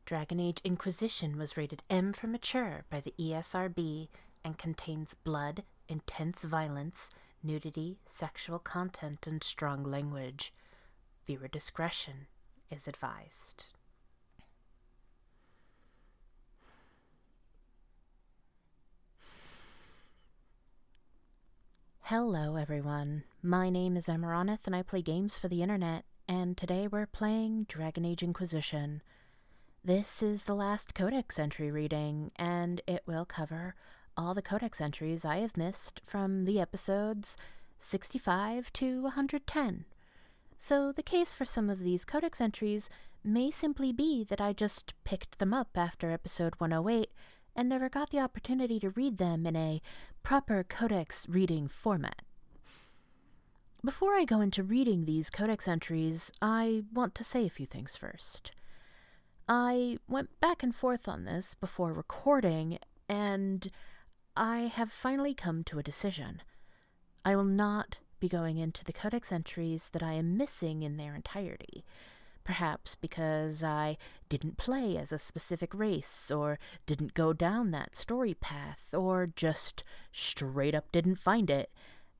Dragon Age Inquisition was rated M for mature by the ESRB and contains blood, intense violence, nudity, sexual content, and strong language. Viewer discretion is advised. Hello everyone, my name is Amaronith and I play games for the internet, and today we're playing Dragon Age Inquisition. This is the last Codex entry reading, and it will cover all the Codex entries I have missed from the episodes 65 to 110. So the case for some of these Codex entries may simply be that I just picked them up after episode 108 and never got the opportunity to read them in a proper Codex reading format. Before I go into reading these Codex entries, I want to say a few things first. I went back and forth on this before recording, and I have finally come to a decision. I will not be going into the Codex entries that I am missing in their entirety. Perhaps because I didn't play as a specific race, or didn't go down that story path, or just straight up didn't find it,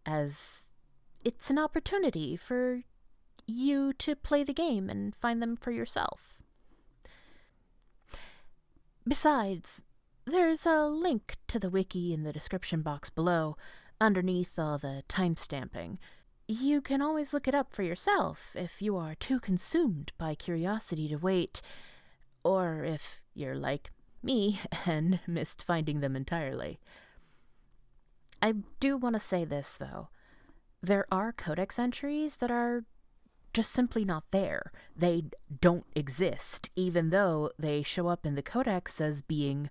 as it's an opportunity for you to play the game and find them for yourself. Besides, there's a link to the wiki in the description box below, underneath all the timestamping. You can always look it up for yourself if you are too consumed by curiosity to wait, or if you're like me and missed finding them entirely. I do want to say this, though. There are Codex entries that are just simply not there. They don't exist, even though they show up in the Codex as being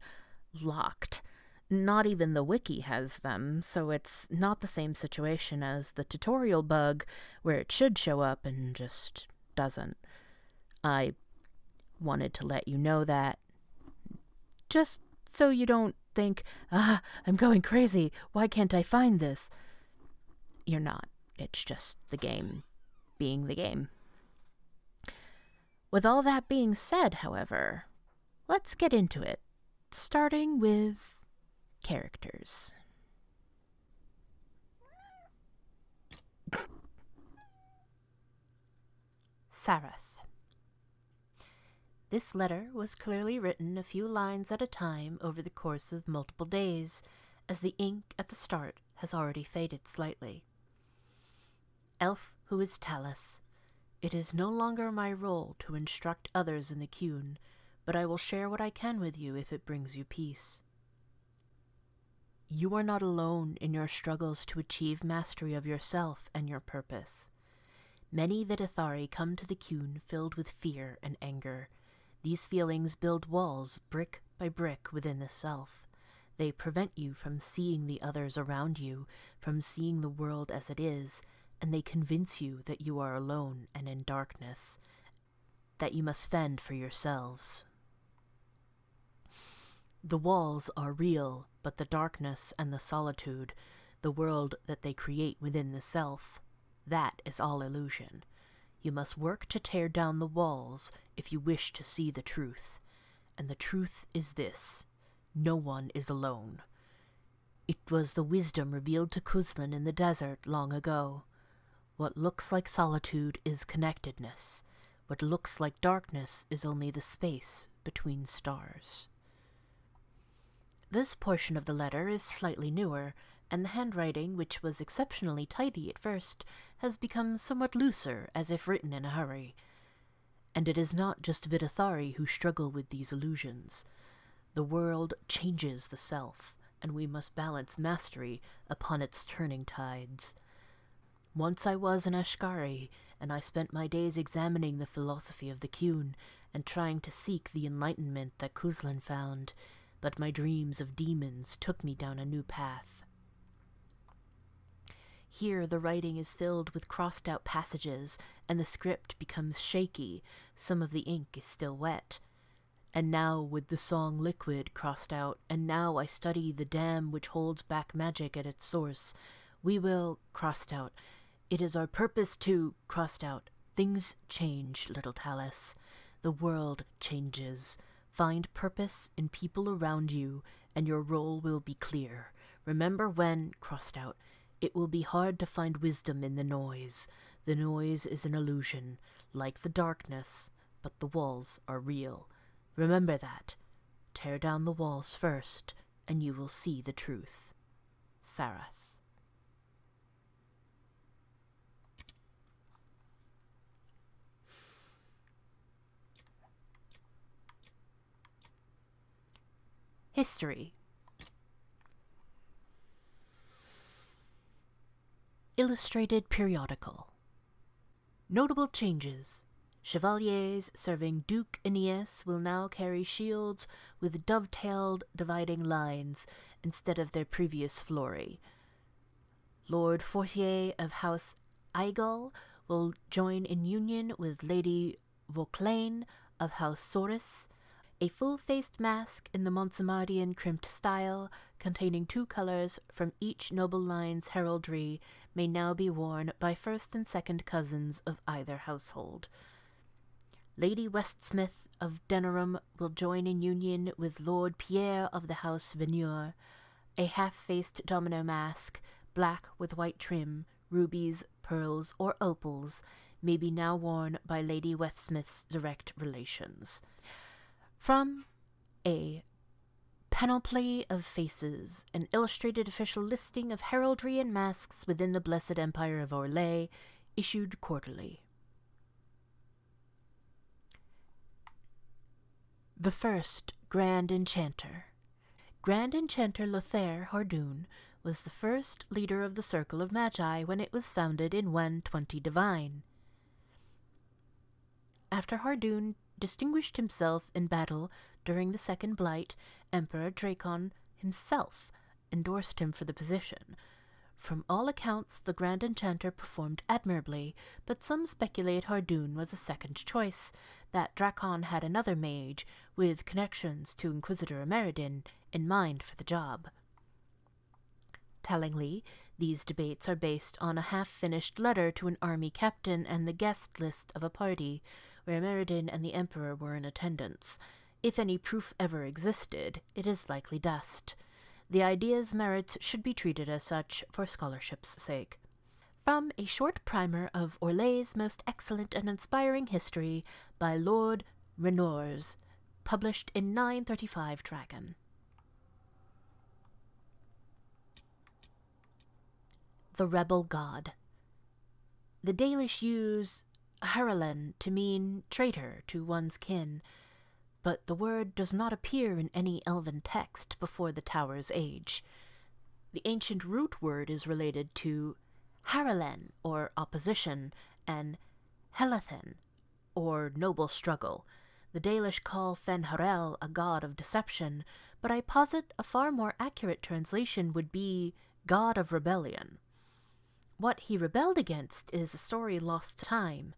locked. Not even the wiki has them, so it's not the same situation as the tutorial bug where it should show up and just doesn't. I wanted to let you know that, just so you don't think, I'm going crazy, why can't I find this? You're not. It's just the game being the game. With all that being said, however, let's get into it, starting with characters. Saarath. This letter was clearly written a few lines at a time over the course of multiple days, as the ink at the start has already faded slightly. Elf who is Talus, it is no longer my role to instruct others in the Qun, but I will share what I can with you if it brings you peace. You are not alone in your struggles to achieve mastery of yourself and your purpose. Many Vir come to the Qun filled with fear and anger. These feelings build walls brick by brick within the self. They prevent you from seeing the others around you, from seeing the world as it is, and they convince you that you are alone and in darkness, that you must fend for yourselves. The walls are real, but the darkness and the solitude, the world that they create within the self, that is all illusion. You must work to tear down the walls if you wish to see the truth. And the truth is this: no one is alone. It was the wisdom revealed to Kuzlan in the desert long ago. What looks like solitude is connectedness. What looks like darkness is only the space between stars. This portion of the letter is slightly newer, and the handwriting, which was exceptionally tidy at first, has become somewhat looser, as if written in a hurry. And it is not just Vir who struggle with these illusions. The world changes the self, and we must balance mastery upon its turning tides. Once I was an Ashkari, and I spent my days examining the philosophy of the Qun and trying to seek the enlightenment that Kuzlan found, but my dreams of demons took me down a new path. Here the writing is filled with crossed-out passages, and the script becomes shaky. Some of the ink is still wet. And now, with the song Liquid crossed out, and now I study the dam which holds back magic at its source, we will, crossed out, it is our purpose to, crossed out, things change, little Talus. The world changes. Find purpose in people around you, and your role will be clear. Remember when, crossed out, it will be hard to find wisdom in the noise. The noise is an illusion, like the darkness, but the walls are real. Remember that. Tear down the walls first, and you will see the truth. Saarath. History. Illustrated Periodical. Notable changes. Chevaliers serving Duke Aeneas will now carry shields with dovetailed dividing lines instead of their previous flory. Lord Fortier of House Exile will join in union with Lady Vauclain of House Soris. A full-faced mask in the Montsemardian crimped style, containing 2 colors from each noble line's heraldry, may now be worn by first and second cousins of either household. Lady Westsmith of Denerim will join in union with Lord Pierre of the House Venure. A half-faced domino mask, black with white trim, rubies, pearls, or opals, may be now worn by Lady Westsmith's direct relations. From A Panoply of Faces, an illustrated official listing of heraldry and masks within the Blessed Empire of Orlais, issued quarterly. The first Grand Enchanter. Grand Enchanter Lothair Hardoon was the first leader of the Circle of Magi when it was founded in 120 Divine. After Hardoon distinguished himself in battle during the Second Blight, Emperor Dracon himself endorsed him for the position. From all accounts, the Grand Enchanter performed admirably, but some speculate Hardoon was a second choice, that Dracon had another mage, with connections to Inquisitor Emeridin, in mind for the job. Tellingly, these debates are based on a half-finished letter to an army captain and the guest list of a party, where Emeridin and the Emperor were in attendance. If any proof ever existed, it is likely dust. The idea's merits should be treated as such for scholarship's sake. From a short primer of Orlais' most excellent and inspiring history by Lord Renors, published in 935 Dragon. The Rebel God. The Dalish use Haralen to mean traitor to one's kin, but the word does not appear in any elven text before the Tower's age. The ancient root word is related to Haralen, or opposition, and Helathen, or noble struggle. The Dalish call Fenharel a god of deception, but I posit a far more accurate translation would be god of rebellion. What he rebelled against is a sorry lost time.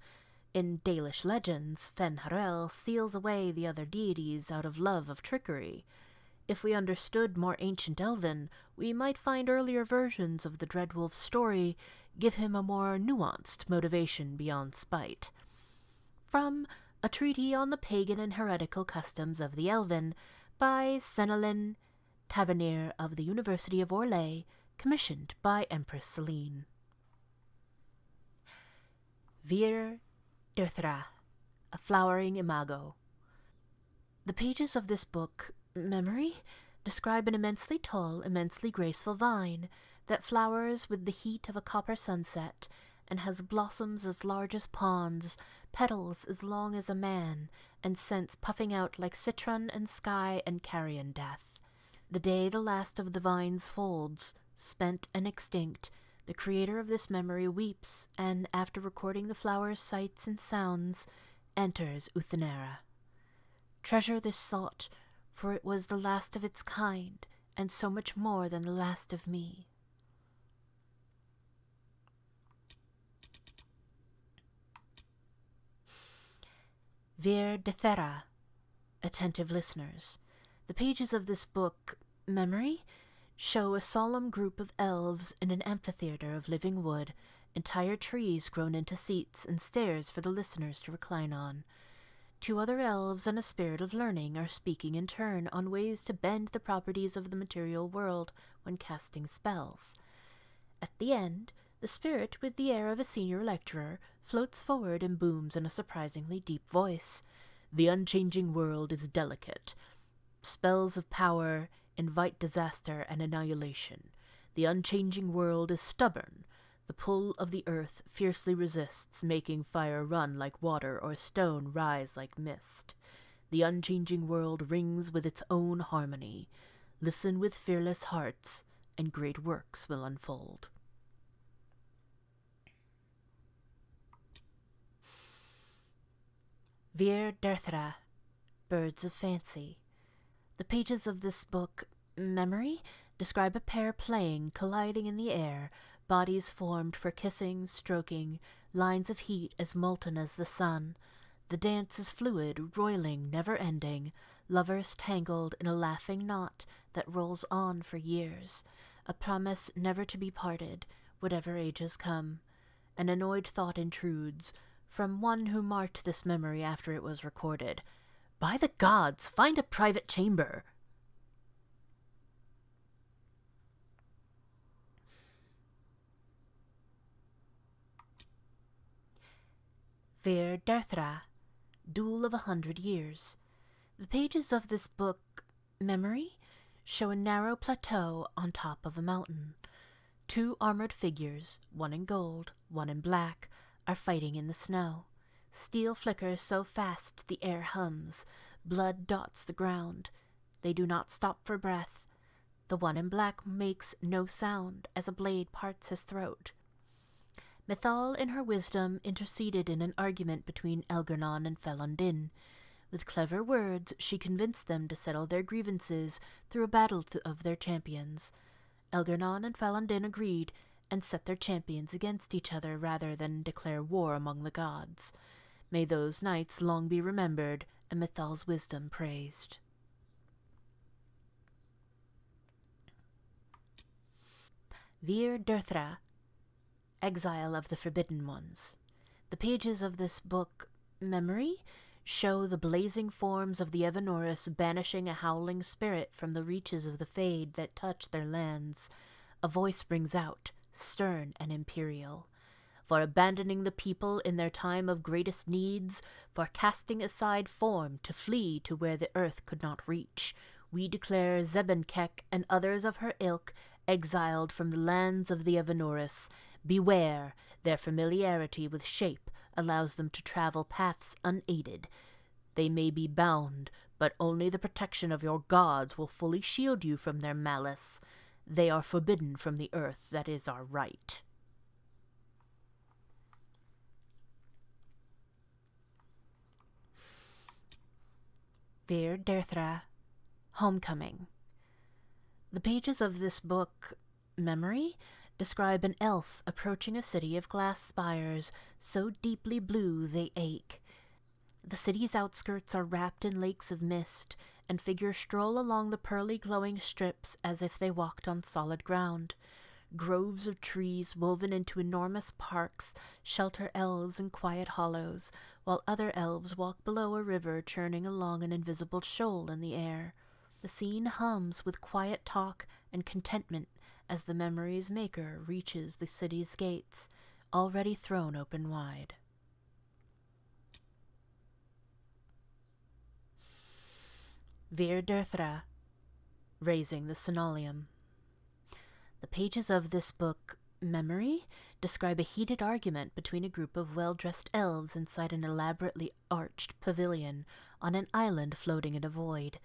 In Dalish legends, Fenharel seals away the other deities out of love of trickery. If we understood more ancient Elven, we might find earlier versions of the Dreadwolf story give him a more nuanced motivation beyond spite. From A Treatise on the Pagan and Heretical Customs of the Elven by Senelin Tavernier of the University of Orlais, commissioned by Empress Celine. Vir Dirthara, a flowering Imago. The pages of this book, Memory, describe an immensely tall, immensely graceful vine that flowers with the heat of a copper sunset and has blossoms as large as ponds, petals as long as a man, and scents puffing out like citron and sky and carrion death. The day the last of the vine's folds, spent and extinct, the creator of this memory weeps, and, after recording the flower's sights and sounds, enters Uthenera. Treasure this thought, for it was the last of its kind, and so much more than the last of me. Vir Dirthara, attentive listeners. The pages of this book, Memory, show a solemn group of elves in an amphitheater of living wood, entire trees grown into seats and stairs for the listeners to recline on. 2 other elves and a spirit of learning are speaking in turn on ways to bend the properties of the material world when casting spells. At the end, the spirit, with the air of a senior lecturer, floats forward and booms in a surprisingly deep voice. The unchanging world is delicate. Spells of power invite disaster and annihilation. The unchanging world is stubborn. The pull of the earth fiercely resists, making fire run like water or stone rise like mist. The unchanging world rings with its own harmony. Listen with fearless hearts, and great works will unfold. Vir Dirthara, Birds of Fancy. The pages of this book, Memory, describe a pair playing, colliding in the air, bodies formed for kissing, stroking, lines of heat as molten as the sun. The dance is fluid, roiling, never-ending, lovers tangled in a laughing knot that rolls on for years, a promise never to be parted, whatever ages come. An annoyed thought intrudes, from one who marked this memory after it was recorded. By the gods, find a private chamber! Vir Dirthara, Duel of 100 Years. The pages of this book, Memory, show a narrow plateau on top of a mountain. 2 armored figures, one in gold, one in black, are fighting in the snow. Steel flickers so fast the air hums. Blood dots the ground. They do not stop for breath. The one in black makes no sound as a blade parts his throat. Mythal, in her wisdom, interceded in an argument between Elgar'nan and Felondin. With clever words, she convinced them to settle their grievances through a battle of their champions. Elgar'nan and Felondin agreed, and set their champions against each other rather than declare war among the gods. May those nights long be remembered, and Mythal's wisdom praised. Vir Dirthara, Exile of the Forbidden Ones. The pages of this book, Memory, show the blazing forms of the Evanoris banishing a howling spirit from the reaches of the Fade that touch their lands. A voice rings out, stern and imperial. For abandoning the people in their time of greatest needs, for casting aside form to flee to where the earth could not reach, we declare Zebenkek and others of her ilk exiled from the lands of the Evanoris. Beware, their familiarity with shape allows them to travel paths unaided. They may be bound, but only the protection of your gods will fully shield you from their malice. They are forbidden from the earth that is our right. Vir Dirthara, Homecoming. The pages of this book, Memory, describe an elf approaching a city of glass spires so deeply blue they ache. The city's outskirts are wrapped in lakes of mist, and figures stroll along the pearly glowing strips as if they walked on solid ground. Groves of trees woven into enormous parks shelter elves in quiet hollows, while other elves walk below a river churning along an invisible shoal in the air. The scene hums with quiet talk and contentment as the Memory's maker reaches the city's gates, already thrown open wide. Vir Dirthara, Raising the Sonallium. The pages of this book, Memory, describe a heated argument between a group of well-dressed elves inside an elaborately arched pavilion on an island floating in a void.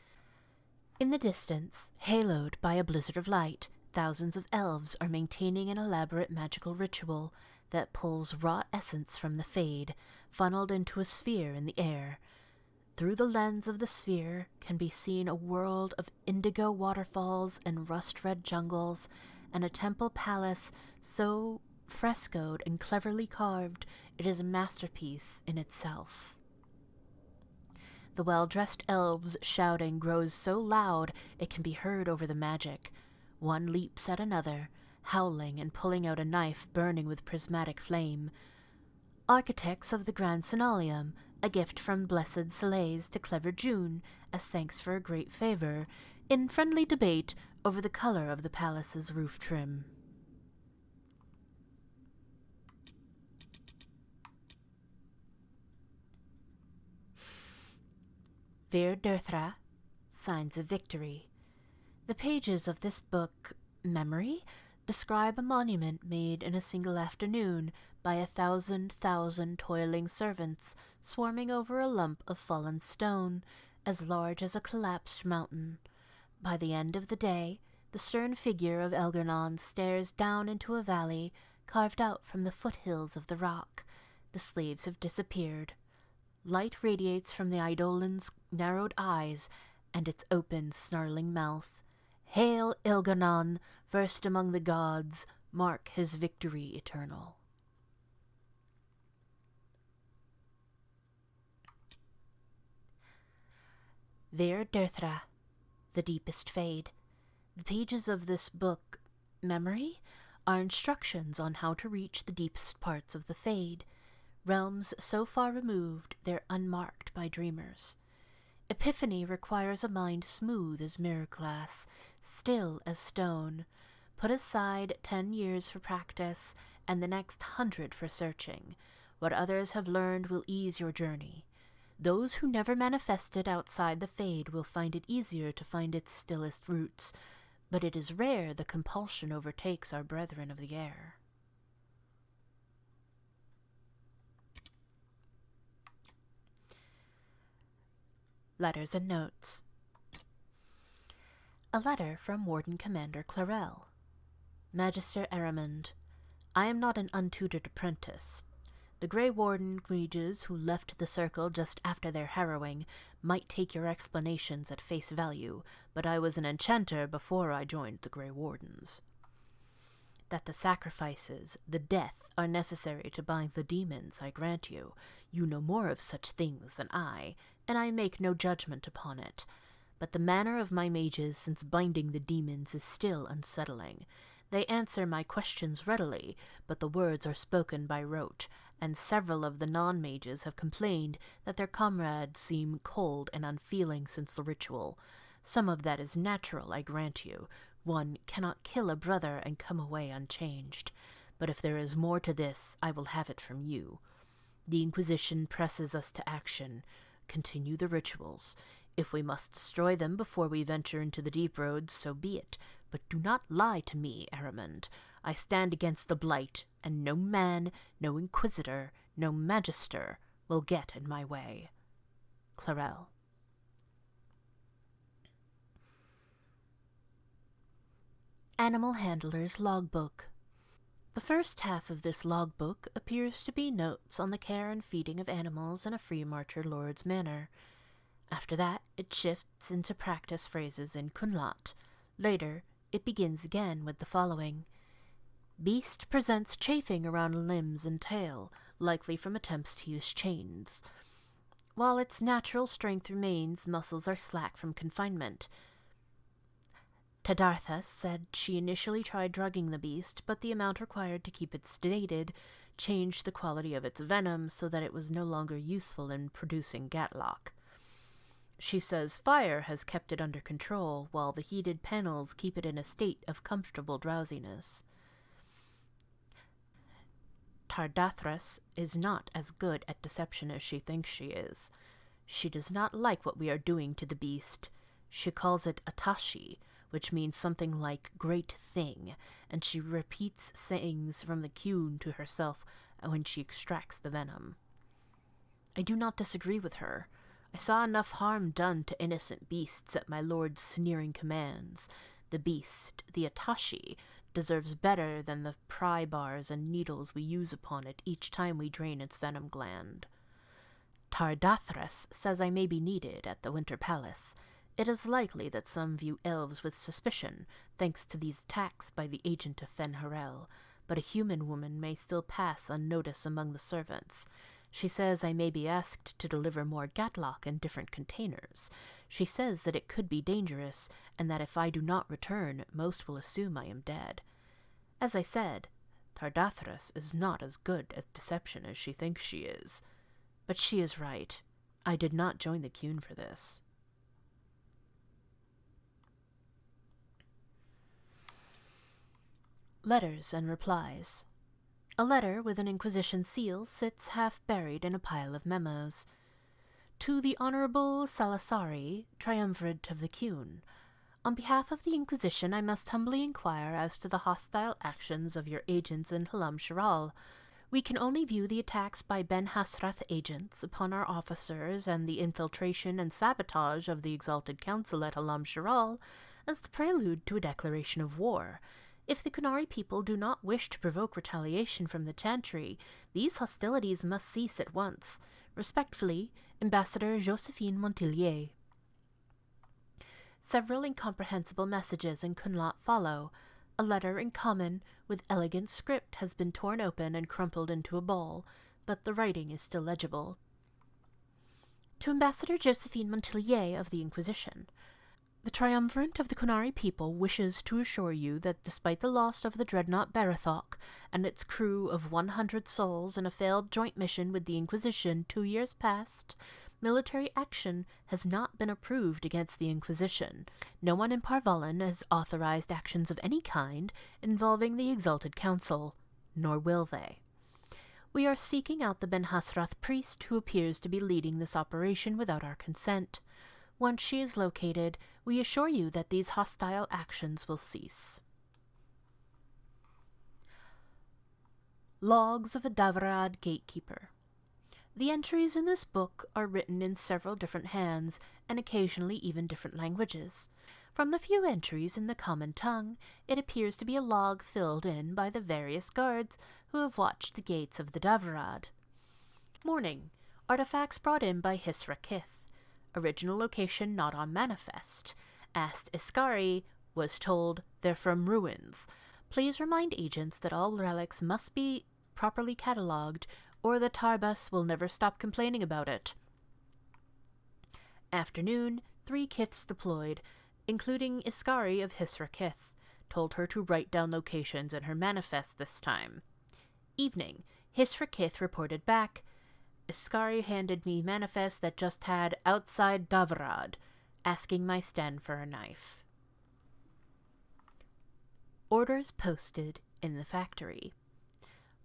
In the distance, haloed by a blizzard of light, thousands of elves are maintaining an elaborate magical ritual that pulls raw essence from the Fade, funneled into a sphere in the air. Through the lens of the sphere can be seen a world of indigo waterfalls and rust-red jungles, and a temple palace so frescoed and cleverly carved it is a masterpiece in itself. The well-dressed elves' shouting grows so loud it can be heard over the magic. One leaps at another, howling and pulling out a knife burning with prismatic flame. Architects of the Grand Sonallium, A gift from Blessed Selays to Clever June, as thanks for a great favor, in friendly debate over the color of the palace's roof trim. Vir Dirthara, Signs of Victory. The pages of this book, Memory, describe a monument made in a single afternoon by 1,000 toiling servants swarming over a lump of fallen stone, as large as a collapsed mountain. By the end of the day, the stern figure of Elgarnon stares down into a valley carved out from the foothills of the rock. The slaves have disappeared. Light radiates from the Eidolon's narrowed eyes and its open, snarling mouth. Hail Elgarnon, first among the gods, mark his victory eternal. Vir Dirthara, The Deepest Fade. The pages of this book, Memory, are instructions on how to reach the deepest parts of the Fade, realms so far removed they're unmarked by dreamers. Epiphany requires a mind smooth as mirror glass, still as stone. Put aside 10 years for practice, and the next 100 for searching. What others have learned will ease your journey. Those who never manifested outside the Fade will find it easier to find its stillest roots, but it is rare the compulsion overtakes our brethren of the air. Letters and Notes. A letter from Warden-Commander Clarel. Magister Aramond, I am not an untutored apprentice. The Grey Warden mages who left the Circle just after their harrowing might take your explanations at face value, but I was an Enchanter before I joined the Grey Wardens. That the sacrifices, the death, are necessary to bind the demons, I grant you. You know more of such things than I, and I make no judgment upon it. But the manner of my mages since binding the demons is still unsettling. They answer my questions readily, but the words are spoken by rote, and several of the non-mages have complained that their comrades seem cold and unfeeling since the ritual. Some of that is natural, I grant you. One cannot kill a brother and come away unchanged. But if there is more to this, I will have it from you. The Inquisition presses us to action. Continue the rituals. If we must destroy them before we venture into the deep roads, so be it. But do not lie to me, Aramond. I stand against the blight, and no man, no inquisitor, no magister will get in my way. Clarel. Animal Handler's Logbook. The first half of this logbook appears to be notes on the care and feeding of animals in a free marcher lord's manor. After that, it shifts into practice phrases in Kunlat. Later, it begins again with the following. Beast presents chafing around limbs and tail, likely from attempts to use chains. While its natural strength remains, muscles are slack from confinement. Tadarthas said she initially tried drugging the beast, but the amount required to keep it sedated changed the quality of its venom so that it was no longer useful in producing gatlock. She says fire has kept it under control, while the heated panels keep it in a state of comfortable drowsiness. Tardathras is not as good at deception as she thinks she is. She does not like what we are doing to the beast. She calls it Atashi, which means something like great thing, and she repeats sayings from the Qun to herself when she extracts the venom. I do not disagree with her. I saw enough harm done to innocent beasts at my lord's sneering commands. The beast, the Atashi, deserves better than the pry bars and needles we use upon it each time we drain its venom gland. Tardathras says I may be needed at the Winter Palace. It is likely that some view elves with suspicion, thanks to these attacks by the agent of Fenharel, but a human woman may still pass unnoticed among the servants. She says I may be asked to deliver more gatlock in different containers. She says that it could be dangerous, and that if I do not return, most will assume I am dead. As I said, Tardathras is not as good at deception as she thinks she is. but she is right. I did not join the Qun for this. Letters and Replies. A letter with an Inquisition seal sits half buried in a pile of memos. To the Honorable Salasari, Triumvirate of the Qun. On behalf of the Inquisition, I must humbly inquire as to the hostile actions of your agents in Halam Shiral. We can only view the attacks by Ben Hasrath agents upon our officers and the infiltration and sabotage of the Exalted Council at Halam Shiral as the prelude to a declaration of war. If the Qunari people do not wish to provoke retaliation from the Chantry, these hostilities must cease at once. Respectfully, Ambassador Josephine Montillier. Several incomprehensible messages in Kunlat follow. A letter in common, with elegant script, has been torn open and crumpled into a ball, but the writing is still legible. To Ambassador Josephine Montillier of the Inquisition. The Triumvirate of the Qunari people wishes to assure you that despite the loss of the dreadnought Barathok and its crew of 100 souls in a failed joint mission with the Inquisition 2 years past, military action has not been approved against the Inquisition. No one in Parvalan has authorized actions of any kind involving the Exalted Council, nor will they. We are seeking out the Ben Hasrath priest who appears to be leading this operation without our consent. Once she is located, we assure you that these hostile actions will cease. Logs of a Darvaarad Gatekeeper. The entries in this book are written in several different hands, and occasionally even different languages. From the few entries in the common tongue, it appears to be a log filled in by the various guards who have watched the gates of the Darvaarad. Morning. Artifacts brought in by Hisra Kith. Original location not on manifest. Asked Iskari, was told they're from ruins. Please remind agents that all relics must be properly catalogued, or the Tarbus will never stop complaining about it. Afternoon, 3 Kiths deployed, including Iskari of Hisra Kith. Told her to write down locations in her manifest this time. Evening, Hisra Kith reported back. Iskari handed me manifest that just had outside Darvaarad, asking my stand for a knife. Orders posted in the factory.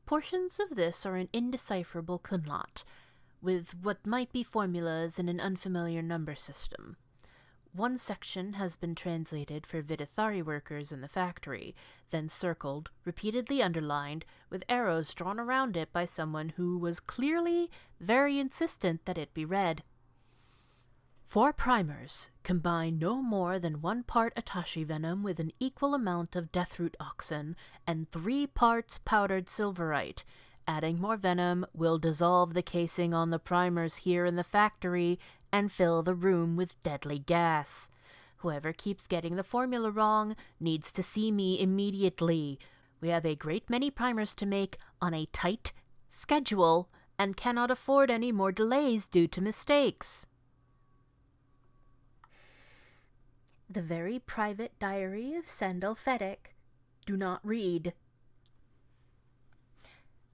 Portions of this are in indecipherable Kunlat, with what might be formulas in an unfamiliar number system. One section has been translated for Vidithari workers in the factory, then circled, repeatedly underlined, with arrows drawn around it by someone who was clearly very insistent that it be read. 4 primers combine no more than 1 part Atashi venom with an equal amount of deathroot oxen and 3 parts powdered silverite. Adding more venom will dissolve the casing on the primers here in the factory and fill the room with deadly gas. Whoever keeps getting the formula wrong needs to see me immediately. We have a great many primers to make on a tight schedule and cannot afford any more delays due to mistakes. The very private diary of Sandal Feddic. Do not read.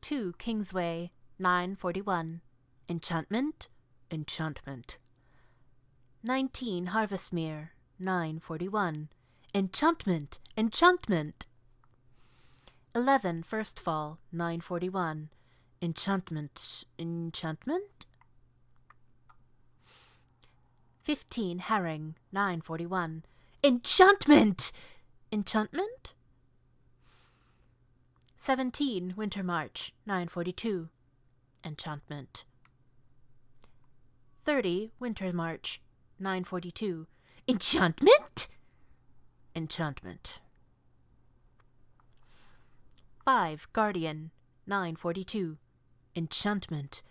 2 Kingsway, 941. Enchantment, enchantment. 19 Harvestmere, 941. Enchantment, enchantment. 11 Firstfall, 941. Enchantment, enchantment. 15 Herring, 941. Enchantment! Enchantment? 17 Winter March, 942. Enchantment. 30 Winter March, 942. Enchantment? Enchantment. 5 Guardian, 942. Enchantment.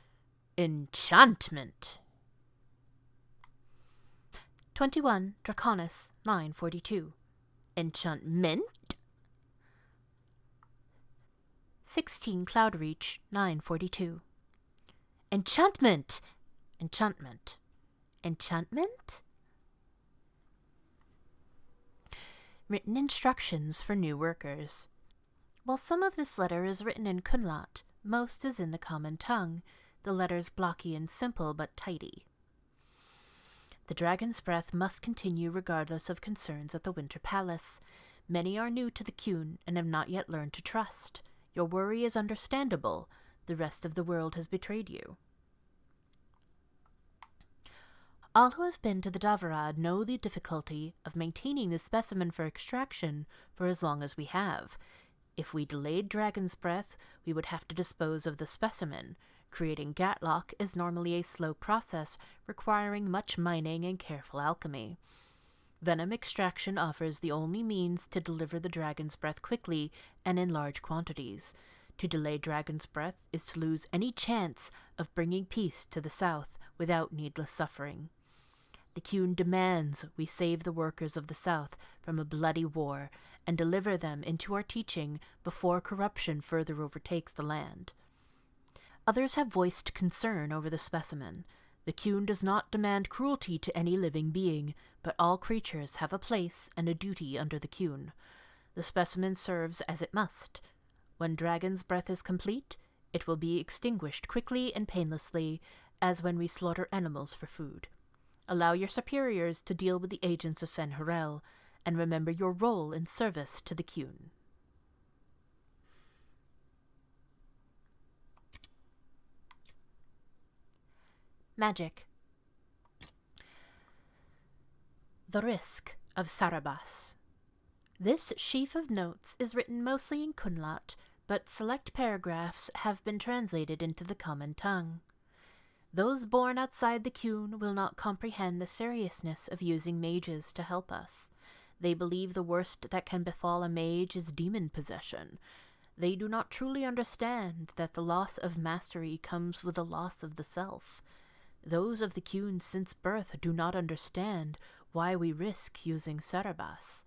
Enchantment. 21 Draconis, 942. Enchantment. 16 Cloudreach, 942. Enchantment! Enchantment. Enchantment? Written instructions for new workers. While some of this letter is written in Kunlat, most is in the common tongue. the letters blocky and simple but tidy. The dragon's breath must continue regardless of concerns at the Winter Palace. Many are new to the Qun and have not yet learned to trust. Your worry is understandable. The rest of the world has betrayed you. All who have been to the Darvaarad know the difficulty of maintaining the specimen for extraction for as long as we have. If we delayed dragon's breath, we would have to dispose of the specimen. Creating Gatlock is normally a slow process, requiring much mining and careful alchemy. Venom extraction offers the only means to deliver the dragon's breath quickly and in large quantities. To delay dragon's breath is to lose any chance of bringing peace to the south without needless suffering. The Qun demands we save the workers of the south from a bloody war and deliver them into our teaching before corruption further overtakes the land. Others have voiced concern over the specimen. The Qun does not demand cruelty to any living being, but all creatures have a place and a duty under the Qun. The specimen serves as it must. When dragon's breath is complete, it will be extinguished quickly and painlessly, as when we slaughter animals for food. Allow your superiors to deal with the agents of Fen'Harel, and remember your role in service to the Qun. Magic. The Risk of Sarabas. This sheaf of notes is written mostly in Kunlat, but select paragraphs have been translated into the common tongue. Those born outside the Qun will not comprehend the seriousness of using mages to help us. They believe the worst that can befall a mage is demon possession. They do not truly understand that the loss of mastery comes with the loss of the self. Those of the Qun since birth do not understand why we risk using Sarabas.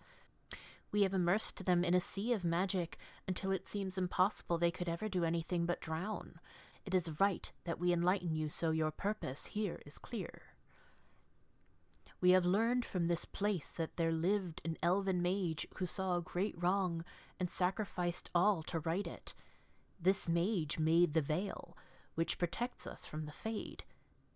We have immersed them in a sea of magic until it seems impossible they could ever do anything but drown. It is right that we enlighten you so your purpose here is clear. We have learned from this place that there lived an elven mage who saw a great wrong and sacrificed all to right it. This mage made the veil, which protects us from the Fade.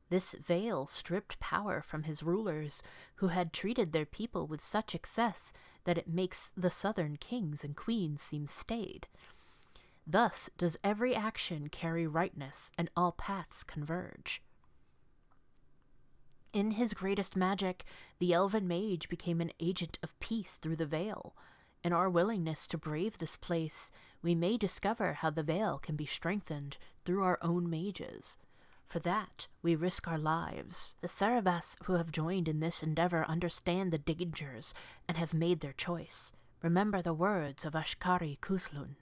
This veil stripped power from his rulers, who had treated their people with such excess that it makes the southern kings and queens seem staid. Thus does every action carry rightness, and all paths converge. In his greatest magic, the elven mage became an agent of peace through the veil. In our willingness to brave this place, we may discover how the veil can be strengthened through our own mages. For that, we risk our lives. The Sarabas who have joined in this endeavor understand the dangers and have made their choice. Remember the words of Ashkari Kuslun.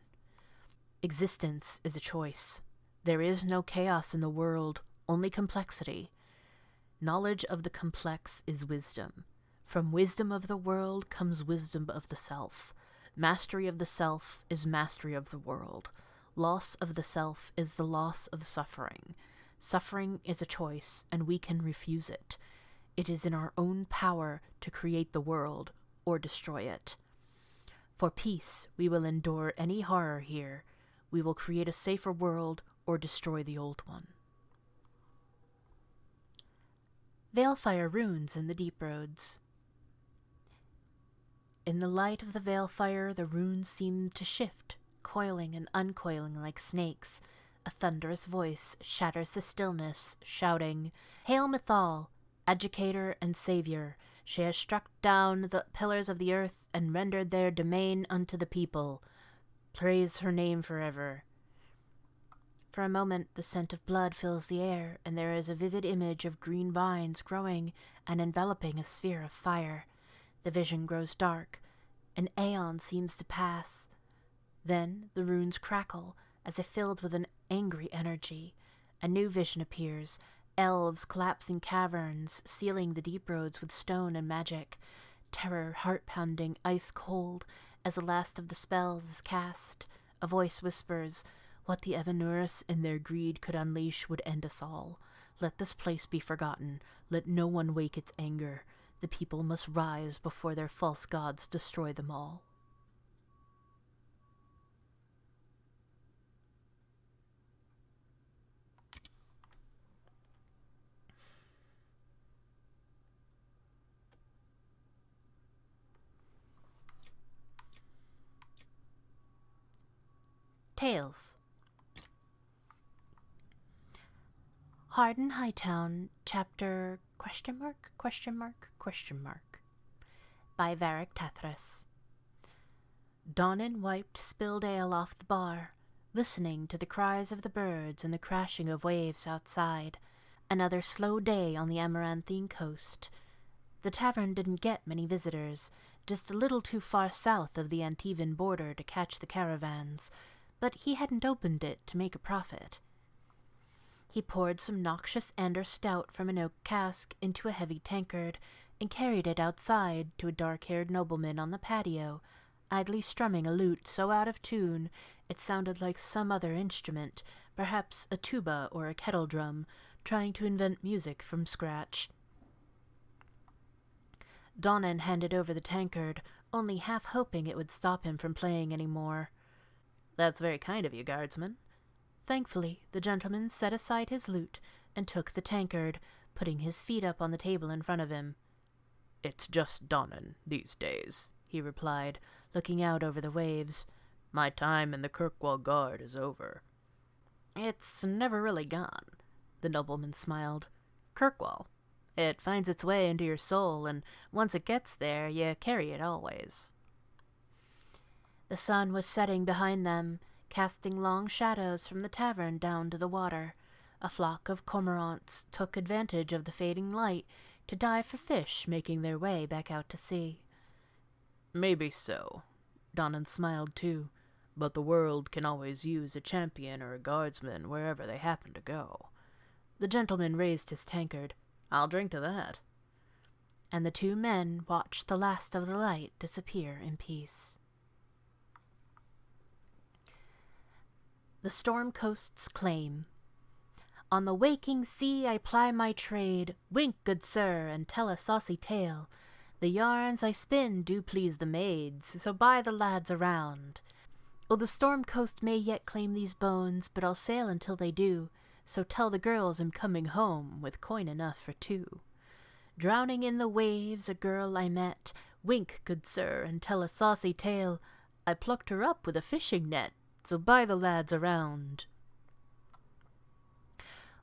Existence is a choice. There is no chaos in the world, only complexity. Knowledge of the complex is wisdom. From wisdom of the world comes wisdom of the self. Mastery of the self is mastery of the world. Loss of the self is the loss of suffering. Suffering is a choice, and we can refuse it. It is in our own power to create the world or destroy it. For peace, we will endure any horror here. We will create a safer world or destroy the old one. Veilfire runes in the deep roads. In the light of the Veilfire, the runes seem to shift, coiling and uncoiling like snakes. A thunderous voice shatters the stillness, shouting, "Hail Mythal, educator and savior! She has struck down the pillars of the earth and rendered their domain unto the people. Praise her name forever." For a moment, the scent of blood fills the air, and there is a vivid image of green vines growing and enveloping a sphere of fire. The vision grows dark. An aeon seems to pass. Then the runes crackle, as if filled with an angry energy. A new vision appears, elves collapsing caverns, sealing the deep roads with stone and magic. Terror heart-pounding, ice-cold, as the last of the spells is cast. A voice whispers, "What the Evanurus in their greed could unleash would end us all. Let this place be forgotten. Let no one wake its anger. The people must rise before their false gods destroy them all." Tales. Harden Hightown, chapter ... by Vir Dirthara. Donnan wiped spilled ale off the bar, listening to the cries of the birds and the crashing of waves outside. Another slow day on the Amaranthine coast. The tavern didn't get many visitors, just a little too far south of the Antivan border to catch the caravans, but he hadn't opened it to make a profit. He poured some noxious ander stout from an oak cask into a heavy tankard and carried it outside to a dark-haired nobleman on the patio, idly strumming a lute so out of tune it sounded like some other instrument, perhaps a tuba or a kettle drum, trying to invent music from scratch. Donnan handed over the tankard, only half hoping it would stop him from playing any more. "That's very kind of you, guardsman." Thankfully, the gentleman set aside his lute and took the tankard, putting his feet up on the table in front of him. "It's just Donnan, these days," he replied, looking out over the waves. "My time in the Kirkwall Guard is over." "It's never really gone," the nobleman smiled. "Kirkwall. It finds its way into your soul, and once it gets there, you carry it always." The sun was setting behind them, casting long shadows from the tavern down to the water. A flock of cormorants took advantage of the fading light to dive for fish making their way back out to sea. "Maybe so." Donnan smiled too. "But the world can always use a champion or a guardsman wherever they happen to go." The gentleman raised his tankard. "I'll drink to that." And the two men watched the last of the light disappear in peace. The Storm Coast's Claim. On the waking sea I ply my trade. Wink, good sir, and tell a saucy tale. The yarns I spin do please the maids, so buy the lads around. Oh, the Storm Coast may yet claim these bones, but I'll sail until they do, so tell the girls I'm coming home with coin enough for two. Drowning in the waves a girl I met. Wink, good sir, and tell a saucy tale. I plucked her up with a fishing net, so buy the lads around.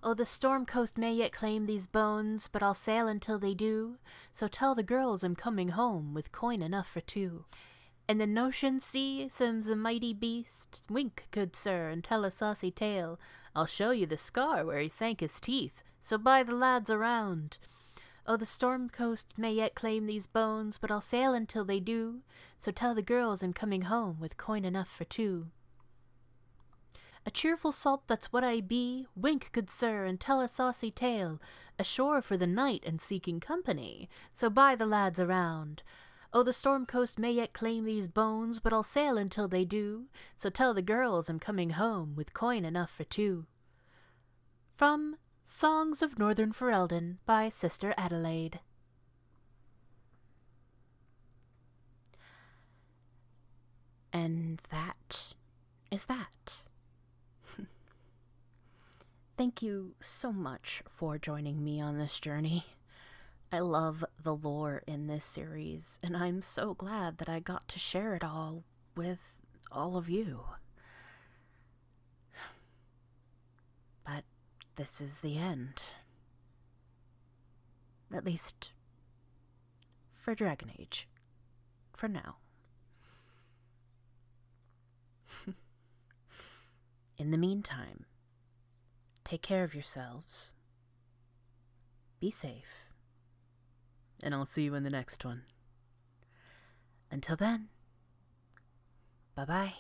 Oh, the Storm Coast may yet claim these bones, but I'll sail until they do, so tell the girls I'm coming home with coin enough for two. And the Notion Sea swims a mighty beast. Wink, good sir, and tell a saucy tale. I'll show you the scar where he sank his teeth, so buy the lads around. Oh, the Storm Coast may yet claim these bones, but I'll sail until they do, so tell the girls I'm coming home with coin enough for two. A cheerful salt, that's what I be. Wink, good sir, and tell a saucy tale. Ashore for the night and seeking company, so buy the lads around. Oh, the Storm Coast may yet claim these bones, but I'll sail until they do, so tell the girls I'm coming home with coin enough for two. From Songs of Northern Ferelden by Sister Adelaide. And that is that. Thank you so much for joining me on this journey. I love the lore in this series, and I'm so glad that I got to share it all with all of you. But this is the end. At least for Dragon Age. For now. In the meantime, take care of yourselves. Be safe. And I'll see you in the next one. Until then, bye-bye.